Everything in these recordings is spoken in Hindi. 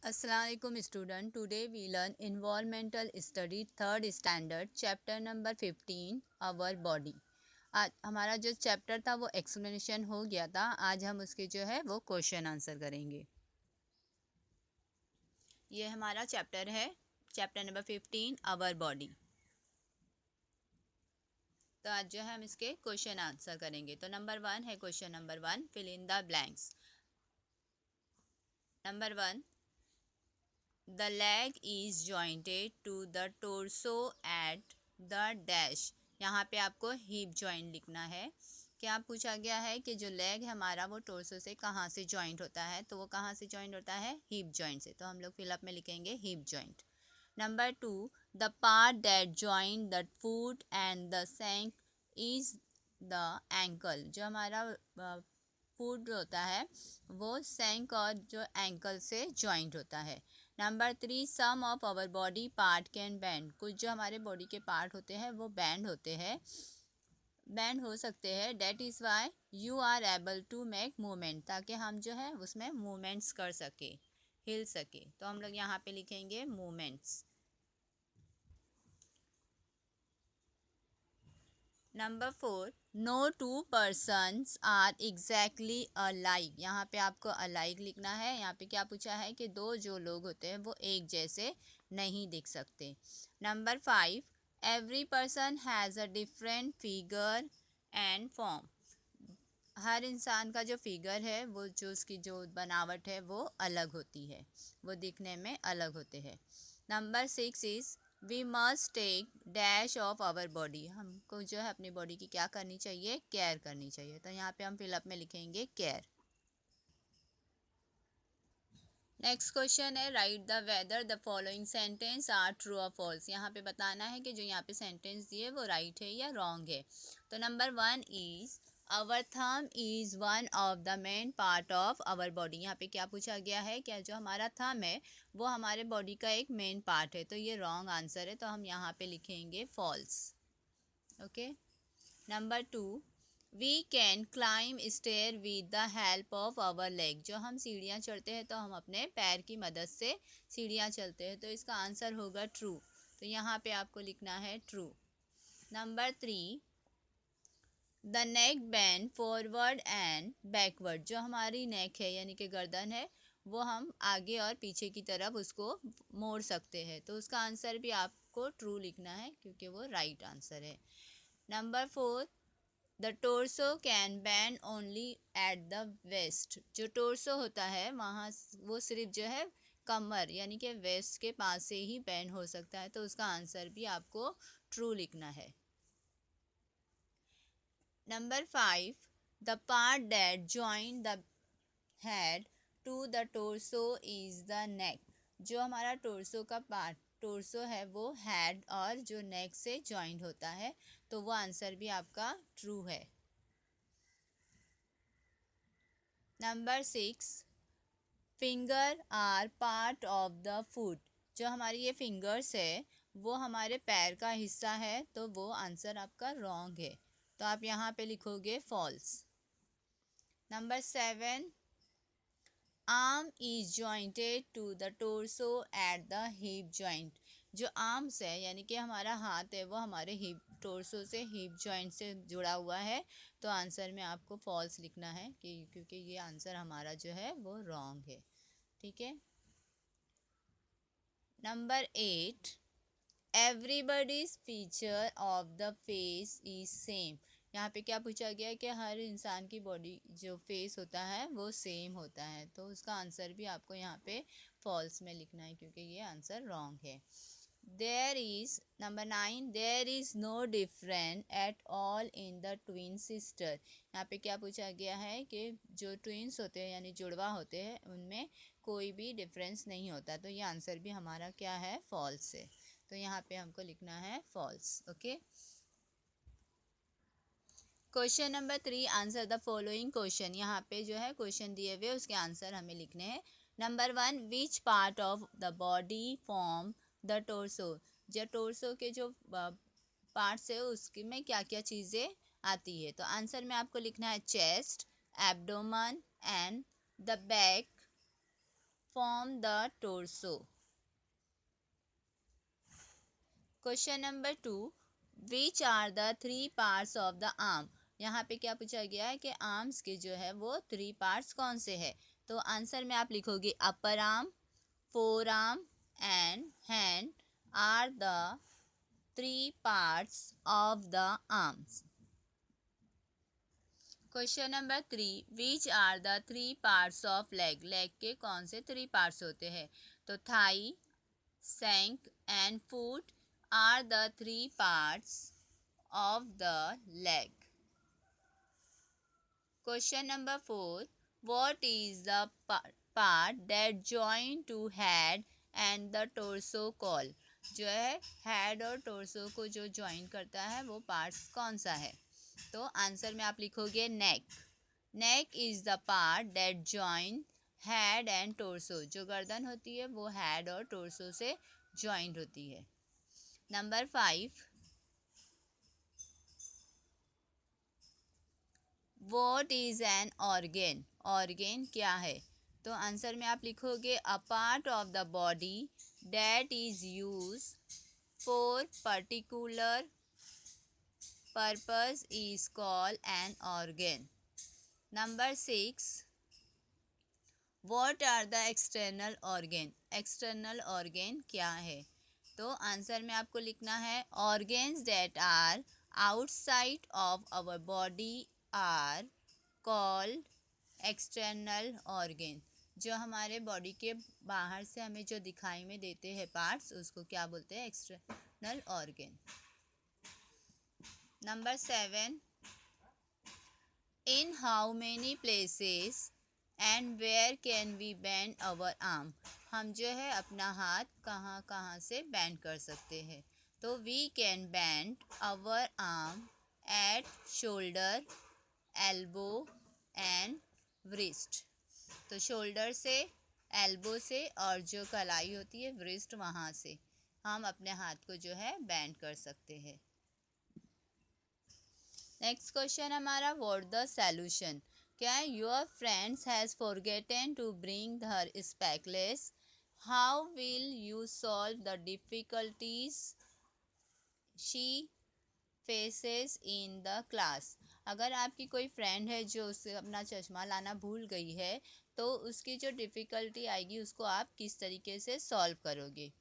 अस्सलाम वालेकुम student. Today we learn environmental study third standard chapter number 15 our body. आज हमारा जो चैप्टर था वो एक्सप्लेनेशन हो गया था। आज हम उसके जो है वो क्वेश्चन आंसर करेंगे। ये हमारा चैप्टर है, चैप्टर नंबर 15 आवर बॉडी। तो आज जो है हम इसके क्वेश्चन आंसर करेंगे। तो नंबर 1 है question number 1, fill in the blanks. Number 1, the leg is jointed to the torso at the dash। यहाँ पे आपको हिप जॉइंट लिखना है। क्या पूछा गया है कि जो लेग है हमारा वो टोर्सो से कहाँ से जॉइंट होता है, तो वो कहाँ से जॉइंट होता है, हिप जॉइंट से। तो हम लोग फिलअप में लिखेंगे hip joint. Number 2, the part that joint the foot and the shank is the ankle. जो हमारा फुट होता है वो shank और जो एंकल से जॉइंट होता है। Number 3, some of our body part can bend. कुछ जो हमारे बॉडी के पार्ट होते हैं वो बैंड होते हैं, बैंड हो सकते हैं। That is why you are able to make movement, ताकि हम जो है उसमें मूवमेंट्स कर सके, हिल सके। तो हम लोग यहाँ पे लिखेंगे movements. Number 4, no two persons are exactly alike. यहाँ पे आपको अलाइक लिखना है। यहाँ पे क्या पूछा है कि दो जो लोग होते हैं वो एक जैसे नहीं दिख सकते। Number 5, every person has a different figure and form. हर इंसान का जो फिगर है वो जो उसकी जो बनावट है वो अलग होती है, वो दिखने में अलग होते हैं। Number 6 is we must take dash of our body. हमको जो है अपनी बॉडी की क्या करनी चाहिए, केयर करनी चाहिए। तो यहाँ पे हम फिलअप में लिखेंगे केयर। नेक्स्ट क्वेश्चन है, write the whether the following sentence are true और फॉल्स। यहाँ पे बताना है कि जो यहाँ पे सेंटेंस दिए वो राइट है या रॉन्ग है। तो number 1 is our thumb is one of the main part of our body. यहाँ पे क्या पूछा गया है, क्या जो हमारा थंब है वो हमारे बॉडी का एक मेन पार्ट है। तो ये रॉन्ग आंसर है, तो हम यहाँ पे लिखेंगे false. Okay. Number 2, we can climb stair with the help of our leg. जो हम सीढ़ियाँ चढ़ते हैं तो हम अपने पैर की मदद से सीढ़ियाँ चलते हैं। तो इसका आंसर होगा ट्रू। तो यहाँ पे आपको लिखना है true. Number 3, the neck bend forward and backward. जो हमारी नेक है यानी कि गर्दन है वो हम आगे और पीछे की तरफ उसको मोड़ सकते हैं। तो उसका आंसर भी आपको ट्रू लिखना है क्योंकि वो राइट आंसर है। Number 4, the torso can bend only at the waist. जो टोर्सो होता है वहाँ वो सिर्फ जो है कमर यानी कि वेस्ट के पास से ही बैंड हो सकता है। तो उसका आंसर भी आपको ट्रू लिखना है। Number 5, the part that join the head to the torso is the neck. जो हमारा टोर्सो का पार्ट टोर्सो है वो हेड और जो नेक से जॉइंट होता है। तो वो आंसर भी आपका ट्रू है। Number 6, finger are part of the foot. जो हमारी ये फिंगर्स है वो हमारे पैर का हिस्सा है। तो वो आंसर आपका रॉन्ग है, तो आप यहाँ पे लिखोगे false. Number 7, arm is jointed to the torso at the hip joint. जो आर्म्स है यानी कि हमारा हाथ है वो हमारे हिप टोर्सो से हिप जॉइंट से जुड़ा हुआ है। तो आंसर में आपको फॉल्स लिखना है कि क्योंकि ये आंसर हमारा जो है वो रॉन्ग है। ठीक है। Number 8, everybody's feature of the face is same. यहाँ पे क्या पूछा गया है कि हर इंसान की बॉडी जो फेस होता है वो सेम होता है। तो उसका आंसर भी आपको यहाँ पे फॉल्स में लिखना है क्योंकि ये आंसर रॉन्ग है। There is number 9, there is no different at all in the twin sister. यहाँ पे क्या पूछा गया है कि जो ट्विंस होते हैं यानी जुड़वा होते हैं उनमें कोई भी डिफरेंस नहीं होता। तो ये आंसर भी हमारा क्या है, फॉल्स है। तो यहाँ पे हमको लिखना है false. Okay. Question number 3, answer the following question. यहाँ पे जो है क्वेश्चन दिए हुए उसके आंसर हमें लिखने हैं। Number 1, which part of the body form the torso. जो टोर्सो के जो पार्ट्स है उसके में क्या क्या चीज़ें आती है। तो आंसर में आपको लिखना है chest, abdomen and the back form the torso. Question number 2, which are the 3 parts of the arm? यहाँ पे क्या पूछा गया है कि आर्म्स के जो है वो 3 पार्ट्स कौन से हैं? तो आंसर में आप लिखोगे upper arm, forearm and hand are the 3 parts of the arms. Question number 3, which are the 3 parts of leg? Leg के कौन से 3 parts होते हैं? तो thigh, shank and foot are the 3 parts of the leg. Question number 4, what is the part that join to head and the torso called? जो है हेड और टोर्सो को जो ज्वाइन करता है वो पार्ट्स कौन सा है? तो आंसर में आप लिखोगे neck. Neck is the part that join head and torso. जो गर्दन होती है वो हेड और टोर्सो से ज्वाइंट होती है. Number 5, what is an organ? Organ क्या है? तो आंसर में आप लिखोगे a part of the body that is use for particular purpose is called an organ. Number 6, what are the external organ? External organ क्या है? तो आंसर में आपको लिखना है organs that are outside of our body are called external organ. जो हमारे बॉडी के बाहर से हमें जो दिखाई में देते हैं पार्ट्स, उसको क्या बोलते हैं? External organ. Number 7, in how many places and where can we bend our arm? हम जो है अपना हाथ कहाँ कहाँ से बेंड कर सकते हैं? तो we can bend our arm at shoulder, elbow and wrist. तो शोल्डर से, एल्बो से और जो कलाई होती है व्रिस्ट, वहाँ से हम अपने हाथ को जो है बेंड कर सकते हैं. नेक्स्ट क्वेश्चन हमारा, व्हाट द सॉल्यूशन? क्या your friends has forgotten to bring her spectacles? How will you solve the difficulties she faces in the class? अगर आपकी कोई फ्रेंड है जो उसे अपना चश्मा लाना भूल गई है, तो उसकी जो डिफ़िकल्टी आएगी उसको आप किस तरीके से सॉल्व करोगे?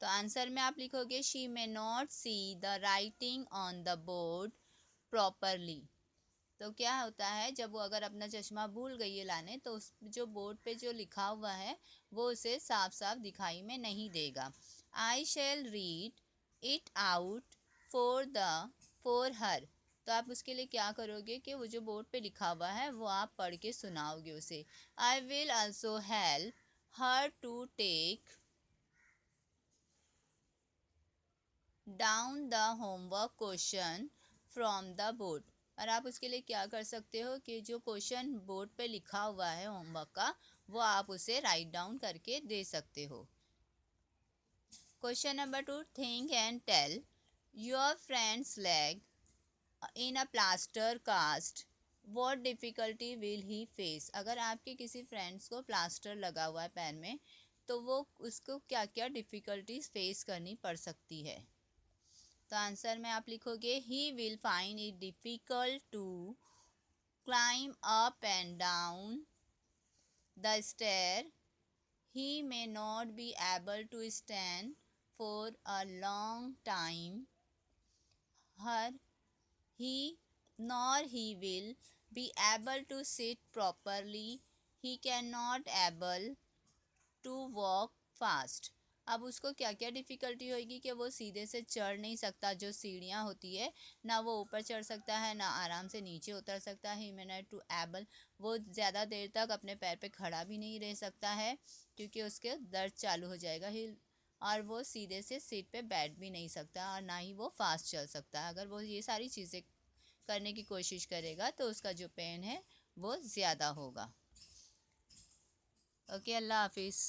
तो आंसर में आप लिखोगे she may not see the writing on the board properly. तो क्या होता है, जब वो अगर अपना चश्मा भूल गई है लाने, तो उस जो बोर्ड पे जो लिखा हुआ है वो उसे साफ साफ दिखाई में नहीं देगा. I shall read it out for her. तो आप उसके लिए क्या करोगे कि वो जो बोर्ड पे लिखा हुआ है वो आप पढ़ के सुनाओगे उसे. I will also help her to take down the homework question from the board. और आप उसके लिए क्या कर सकते हो कि जो क्वेश्चन बोर्ड पे लिखा हुआ है होमवर्क का, वो आप उसे राइट डाउन करके दे सकते हो. Question number 2, think and tell. Your friends leg in a plaster cast, what difficulty will he face? अगर आपके किसी फ्रेंड्स को प्लास्टर लगा हुआ है पैर में, तो वो उसको क्या क्या डिफ़िकल्टीज फेस करनी पड़ सकती है? तो आंसर में आप लिखोगे he will find it difficult to climb up and down the stair. He may not be able to stand for a long time. Her he nor he will be able to sit properly. He cannot able to walk fast. अब उसको क्या क्या डिफ़िकल्टी होगी कि वो सीधे से चढ़ नहीं सकता, जो सीढ़ियाँ होती है ना वो ऊपर चढ़ सकता है ना आराम से नीचे उतर सकता है. ही मे नॉट टू एबल, वो ज़्यादा देर तक अपने पैर पे खड़ा भी नहीं रह सकता है क्योंकि उसके दर्द चालू हो जाएगा. ही और वो सीधे से सीट पे बैठ भी नहीं सकता और ना ही वो फास्ट चल सकता है. अगर वो ये सारी चीज़ें करने की कोशिश करेगा तो उसका जो पेन है वो ज़्यादा होगा. ओके, अल्लाह हाफिज़.